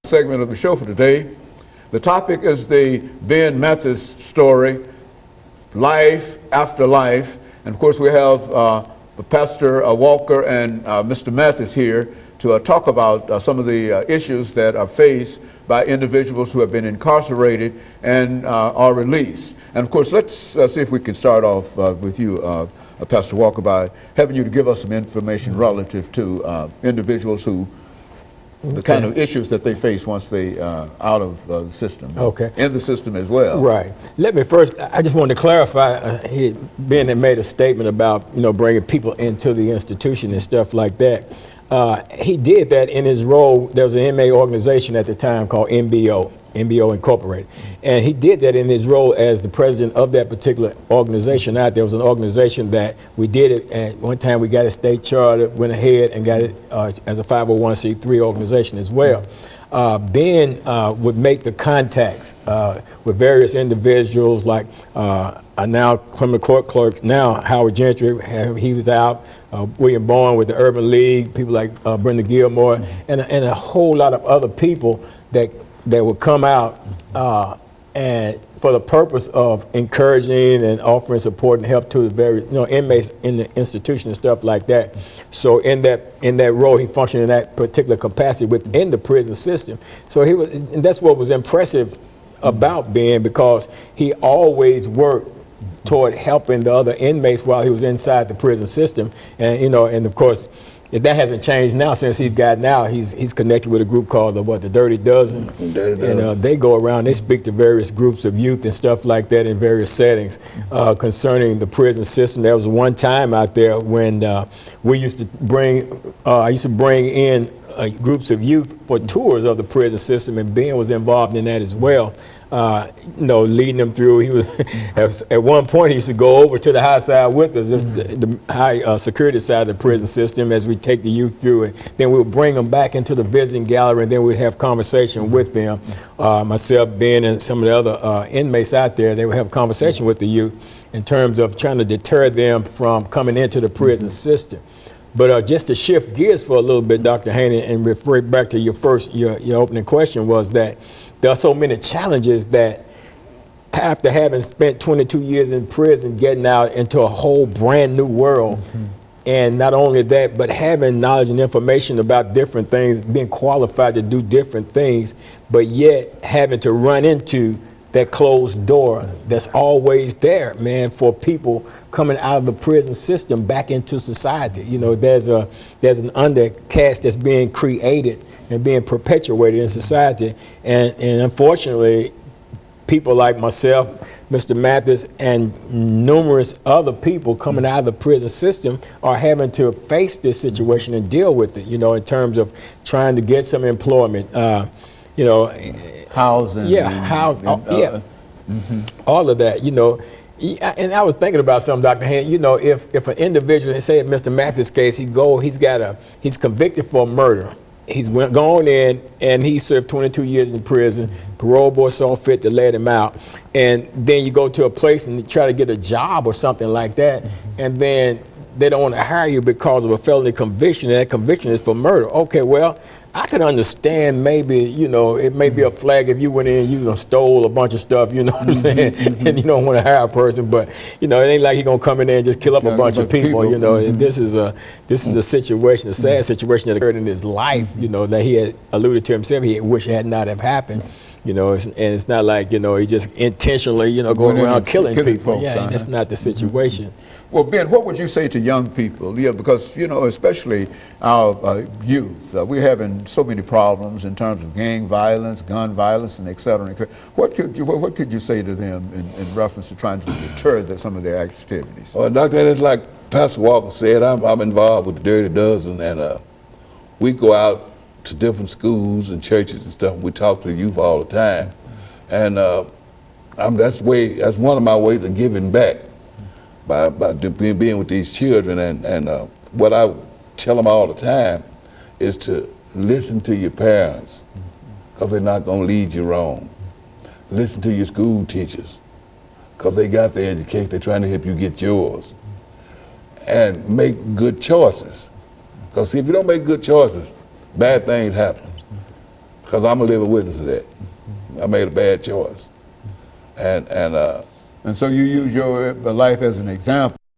Segment of the show for today. The topic is the Ben Mathis story, life after life. And of course we have Pastor Walker and Mr. Mathis here to talk about some of the issues that are faced by individuals who have been incarcerated and are released. And of course, let's see if we can start off with you, Pastor Walker, by having you to give us some information relative to individuals who, the kind of issues that they face once they out of the system, in the system as well. Right. Let me first, I just wanted to clarify, Ben had made a statement about, bringing people into the institution and stuff like that. He did that in his role. There was an inmate organization at the time called MBO Incorporated. And he did that in his role as the president of that particular organization. Now, there was an organization that we did it, and one time we got a state charter, went ahead and got it as a 501c3 organization as well. Ben would make the contacts with various individuals, like now criminal court clerks, now Howard Gentry, he was out, William Bourne with the Urban League, people like Brenda Gilmore, and a whole lot of other people that would come out and for the purpose of encouraging and offering support and help to the various inmates in the institution and stuff like that. So in that role, he functioned in that particular capacity within the prison system. So and that's what was impressive about Ben, because he always worked toward helping the other inmates while he was inside the prison system. And and of course, that hasn't changed now since he's gotten out. He's connected with a group called the Dirty Dozen. And they go around, they speak to various groups of youth and stuff like that in various settings concerning the prison system. There was one time out there when we used to I used to bring in groups of youth for tours of the prison system, and Ben was involved in that as well. Leading them through. He was at one point he used to go over to the high side with us, the high security side of the prison system, as we take the youth through, and then we would bring them back into the visiting gallery, and then we'd have conversation with them. Myself, Ben, and some of the other inmates out there, they would have a conversation with the youth in terms of trying to deter them from coming into the prison system. But just to shift gears for a little bit, Dr. Haney, and refer back to your opening question, was that there are so many challenges that after having spent 22 years in prison, getting out into a whole brand new world, and not only that, but having knowledge and information about different things, being qualified to do different things, but yet having to run into that closed door that's always there, man, for people coming out of the prison system back into society. There's an undercast that's being created and being perpetuated in society, and unfortunately, people like myself, Mr. Mathis, and numerous other people coming out of the prison system are having to face this situation and deal with it. In terms of trying to get some employment, housing, all of that. And I was thinking about something, Dr. Hand. If an individual, say in Mr. Mathis' case, he's convicted for murder. He's gone in and he served 22 years in prison. Parole board saw fit to let him out. And then you go to a place and try to get a job or something like that. And then they don't want to hire you because of a felony conviction. And that conviction is for murder. Okay, well, I could understand maybe, it may be a flag if you went in, you stole a bunch of stuff, you know what I'm saying? And you don't want to hire a person, but it ain't like he's gonna come in there and just kill up a bunch of people, And this is a situation, a sad situation that occurred in his life, that he had alluded to himself. He wished it had not have happened. And it's not like, he just intentionally, going around killing people. Folks, and that's not the situation. Well, Ben, what would you say to young people? Because, especially our youth, we're having so many problems in terms of gang violence, gun violence, and et cetera, et cetera. What could you say to them in reference to trying to deter some of their activities? Well, Dr. It's like Pastor Walker said, I'm involved with the Dirty Dozen, and we go out to different schools and churches and stuff. We talk to the youth all the time, and that's one of my ways of giving back by being with these children. And what I tell them all the time is to listen to your parents, because they're not going to lead you wrong. Listen to your school teachers, because they got their education. They're trying to help you get yours. And make good choices, because if you don't make good choices, bad things happen. because I'm a living witness of that. I made a bad choice. And so you use your life as an example